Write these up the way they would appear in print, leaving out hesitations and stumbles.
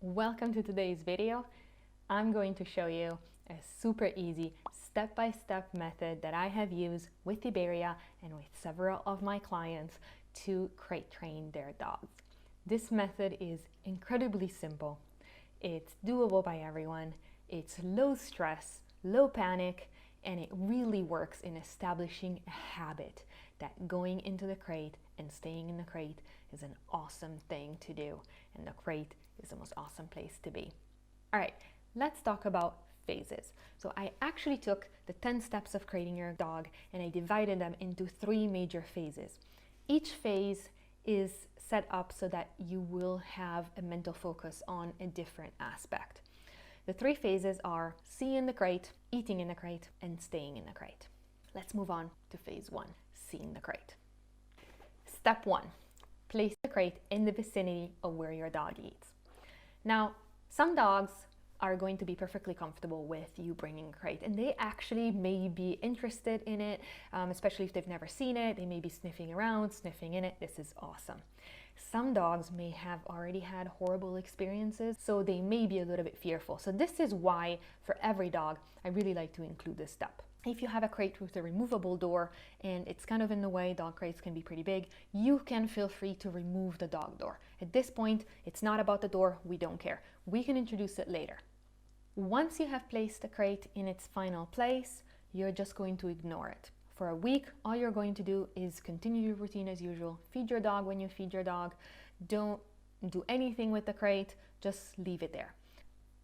Welcome to today's video. I'm going to show you a super easy step-by-step method that I have used with Iberia and with several of my clients to crate train their dogs. This method is incredibly simple. It's doable by everyone. It's low stress, low panic, and it really works in establishing a habit that going into the crate and staying in the crate is an awesome thing to do, and the crate is the most awesome place to be. All right, let's talk about phases. So I actually took the 10 steps of crating your dog and I divided them into 3 major phases. Each phase is set up so that you will have a mental focus on a different aspect. The 3 phases are see in the crate, eating in the crate, and staying in the crate. Let's move on to phase 1, seeing the crate. Step 1, place the crate in the vicinity of where your dog eats. Now, some dogs are going to be perfectly comfortable with you bringing a crate, and they actually may be interested in it, especially if they've never seen it. They may be sniffing around, sniffing in it. This is awesome. Some dogs may have already had horrible experiences, so they may be a little bit fearful. So this is why for every dog, I really like to include this step. If you have a crate with a removable door and it's kind of in the way, dog crates can be pretty big, you can feel free to remove the dog door. At this point, it's not about the door, we don't care. We can introduce it later. Once you have placed the crate in its final place, you're just going to ignore it. For a week, all you're going to do is continue your routine as usual. Feed your dog when you feed your dog. Don't do anything with the crate, just leave it there.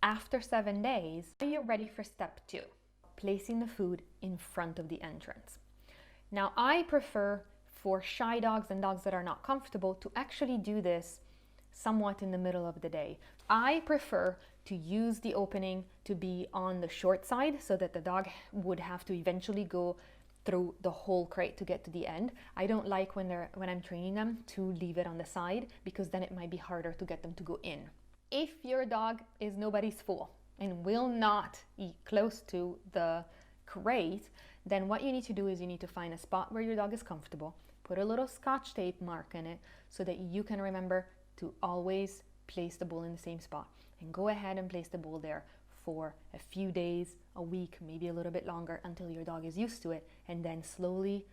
After 7 days, you're ready for step 2. Placing the food in front of the entrance. Now, I prefer for shy dogs and dogs that are not comfortable to actually do this somewhat in the middle of the day. I prefer to use the opening to be on the short side so that the dog would have to eventually go through the whole crate to get to the end. I don't like when I'm training them to leave it on the side, because then it might be harder to get them to go in. If your dog is nobody's fool and will not eat close to the crate, then what you need to do is you need to find a spot where your dog is comfortable, put a little Scotch tape mark in it so that you can remember to always place the bowl in the same spot, and go ahead and place the bowl there for a few days, a week, maybe a little bit longer, until your dog is used to it, and then slowly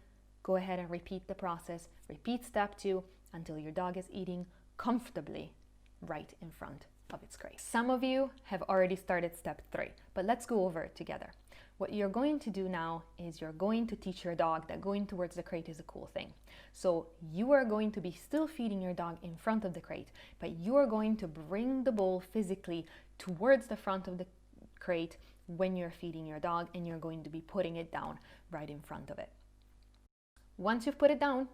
go ahead and repeat the process. Repeat step 2 until your dog is eating comfortably right in front of its crate. Some of you have already started step 3, but let's go over it together. What you're going to do now is you're going to teach your dog that going towards the crate is a cool thing. So you are going to be still feeding your dog in front of the crate, but you are going to bring the bowl physically towards the front of the crate when you're feeding your dog, and you're going to be putting it down right in front of it. Once you've put it down,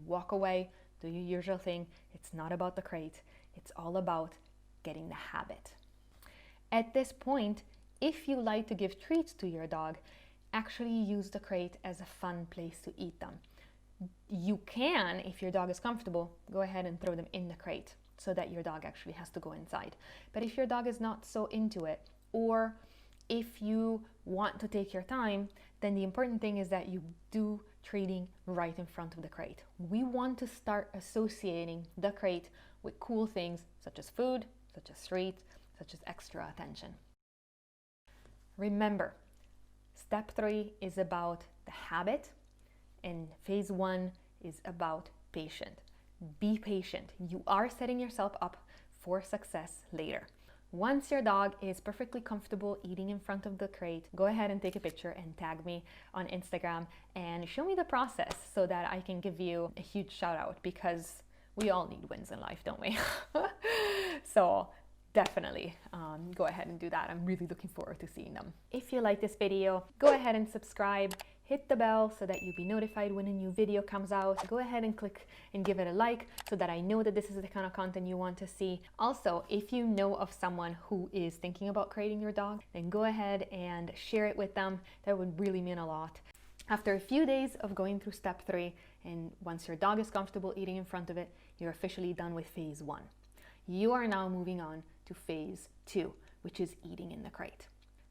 walk away, do your usual thing. It's not about the crate, it's all about getting the habit. At this point, if you like to give treats to your dog, actually use the crate as a fun place to eat them. You can, if your dog is comfortable, go ahead and throw them in the crate so that your dog actually has to go inside. But if your dog is not so into it, or if you want to take your time, then the important thing is that you do treating right in front of the crate. We want to start associating the crate with cool things such as food, such as treats, such as extra attention. Remember, step 3 is about the habit, and phase 1 is about patient. Be patient. You are setting yourself up for success later. Once your dog is perfectly comfortable eating in front of the crate, go ahead and take a picture and tag me on Instagram and show me the process so that I can give you a huge shout out, because we all need wins in life, don't we? So definitely go ahead and do that. I'm really looking forward to seeing them. If you like this video, go ahead and subscribe. Hit the bell so that you'll be notified when a new video comes out. Go ahead and click and give it a like so that I know that this is the kind of content you want to see. Also, if you know of someone who is thinking about crating your dog, then go ahead and share it with them. That would really mean a lot. After a few days of going through step 3, and once your dog is comfortable eating in front of it, you're officially done with phase 1. You are now moving on to phase 2, which is eating in the crate.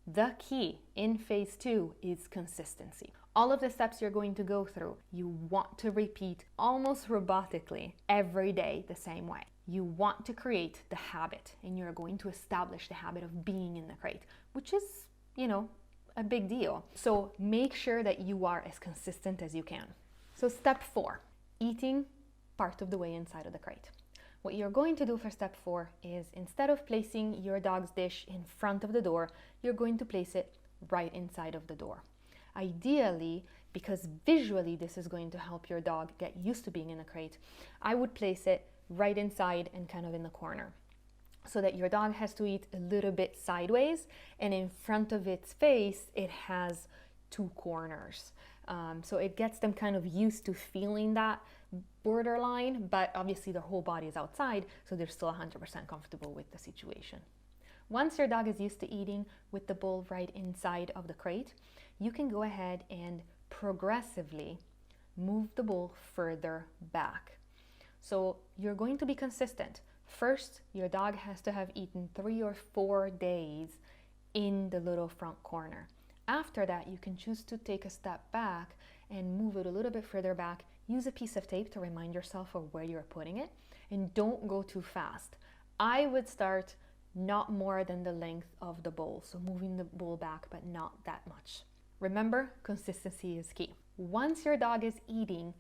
The key in phase 2 is consistency. All of the steps you're going to go through, you want to repeat almost robotically every day the same way. You want to create the habit, and you're going to establish the habit of being in the crate, which is, a big deal. So make sure that you are as consistent as you can. So step 4, eating part of the way inside of the crate. What you're going to do for step 4 is, instead of placing your dog's dish in front of the door, you're going to place it right inside of the door. Ideally, because visually this is going to help your dog get used to being in a crate, I would place it right inside and kind of in the corner, so that your dog has to eat a little bit sideways, and in front of its face it has 2 corners. So it gets them kind of used to feeling that borderline, but obviously their whole body is outside, so they're still 100% comfortable with the situation. Once your dog is used to eating with the bowl right inside of the crate, you can go ahead and progressively move the bowl further back. So you're going to be consistent. First, your dog has to have eaten 3 or 4 days in the little front corner. After that, you can choose to take a step back and move it a little bit further back. Use a piece of tape to remind yourself of where you're putting it, and don't go too fast. I would start not more than the length of the bowl, so moving the bowl back, but not that much. Remember, consistency is key. Once your dog is eating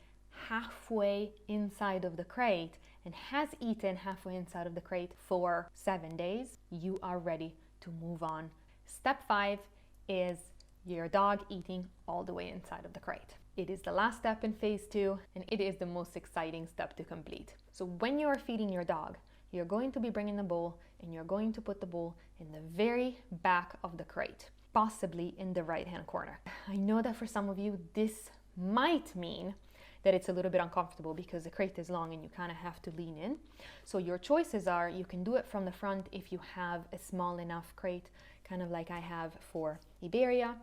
halfway inside of the crate and has eaten halfway inside of the crate for 7 days, you are ready to move on. Step 5 is your dog eating all the way inside of the crate. It is the last step in phase 2, and it is the most exciting step to complete. So when you are feeding your dog, you're going to be bringing the bowl, and you're going to put the bowl in the very back of the crate, possibly in the right-hand corner. I know that for some of you, this might mean that it's a little bit uncomfortable because the crate is long and you kind of have to lean in. So your choices are, you can do it from the front if you have a small enough crate, kind of like I have for Iberia,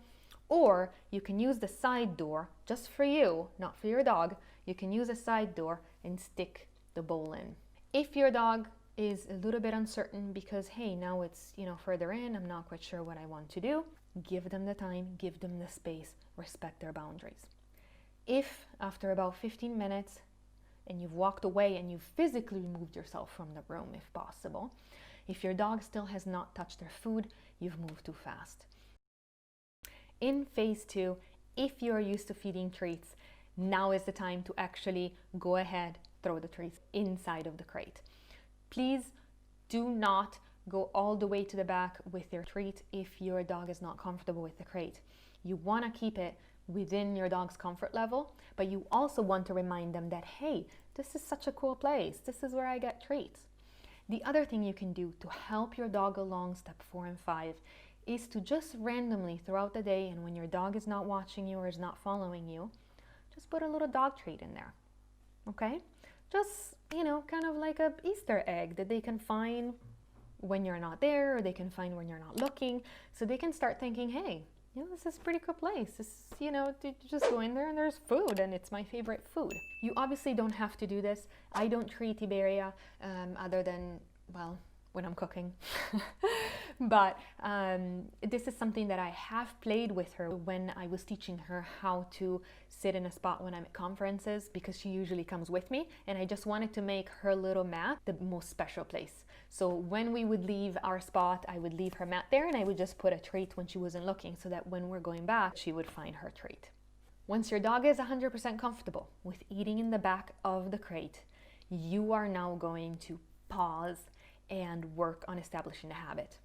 or you can use the side door just for you, not for your dog. You can use a side door and stick the bowl in. If your dog is a little bit uncertain because, hey, now it's, further in, I'm not quite sure what I want to do, give them the time, give them the space, respect their boundaries. If after about 15 minutes and you've walked away and you've physically removed yourself from the room if possible, if your dog still has not touched their food, you've moved too fast. In phase 2, if you're used to feeding treats, now is the time to actually go ahead, throw the treats inside of the crate. Please do not go all the way to the back with your treat if your dog is not comfortable with the crate. You want to keep it within your dog's comfort level, but you also want to remind them that, hey, this is such a cool place. This is where I get treats. The other thing you can do to help your dog along step 4 and 5 is to just randomly throughout the day, and when your dog is not watching you or is not following you, just put a little dog treat in there, okay? Just, kind of like a Easter egg that they can find when you're not there, or they can find when you're not looking, so they can start thinking, hey, this is a pretty cool place. This, you just go in there and there's food, and it's my favorite food. You obviously don't have to do this. I don't treat Iberia other than, well, when I'm cooking. But this is something that I have played with her when I was teaching her how to sit in a spot when I'm at conferences, because she usually comes with me, and I just wanted to make her little mat the most special place. So when we would leave our spot, I would leave her mat there, and I would just put a treat when she wasn't looking, so that when we're going back, she would find her treat. Once your dog is 100% comfortable with eating in the back of the crate, you are now going to pause and work on establishing a habit.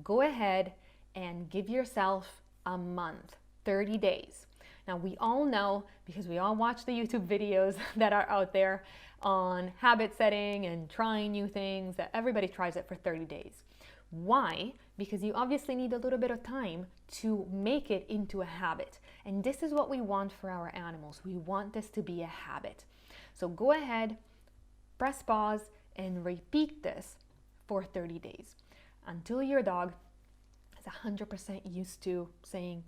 Go ahead and give yourself a month, 30 days. Now, we all know, because we all watch the YouTube videos that are out there on habit setting and trying new things, that everybody tries it for 30 days. Why? Because you obviously need a little bit of time to make it into a habit. And this is what we want for our animals. We want this to be a habit. So go ahead, press pause, and repeat this for 30 days until your dog is 100% used to saying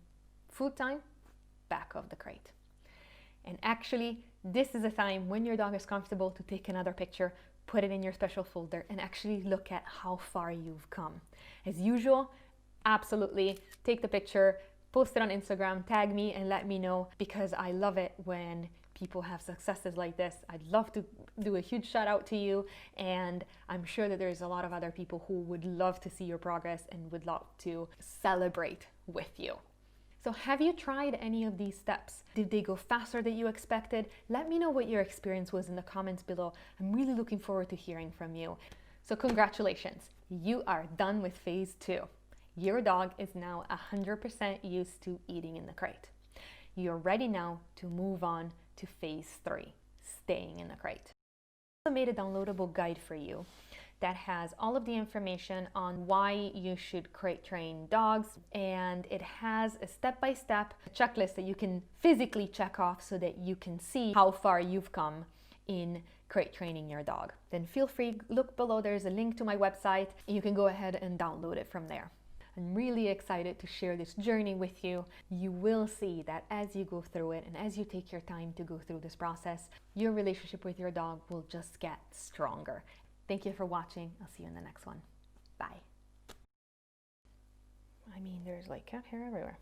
food time, back of the crate. And actually, this is a time when your dog is comfortable to take another picture, put it in your special folder, and actually look at how far you've come. As usual, absolutely take the picture, Post it on Instagram, tag me and let me know, because I love it when people have successes like this. I'd love to do a huge shout out to you, and I'm sure that there's a lot of other people who would love to see your progress and would love to celebrate with you. So have you tried any of these steps? Did they go faster than you expected? Let me know what your experience was in the comments below. I'm really looking forward to hearing from you. So congratulations, you are done with phase 2. Your dog is now 100% used to eating in the crate. You're ready now to move on to phase 3, staying in the crate. I made a downloadable guide for you that has all of the information on why you should crate train dogs, and it has a step-by-step checklist that you can physically check off so that you can see how far you've come in crate training your dog. Then feel free, look below, there's a link to my website, and you can go ahead and download it from there. I'm really excited to share this journey with you. You will see that as you go through it and as you take your time to go through this process, your relationship with your dog will just get stronger. Thank you for watching. I'll see you in the next one. Bye. I mean, there's like cat hair everywhere.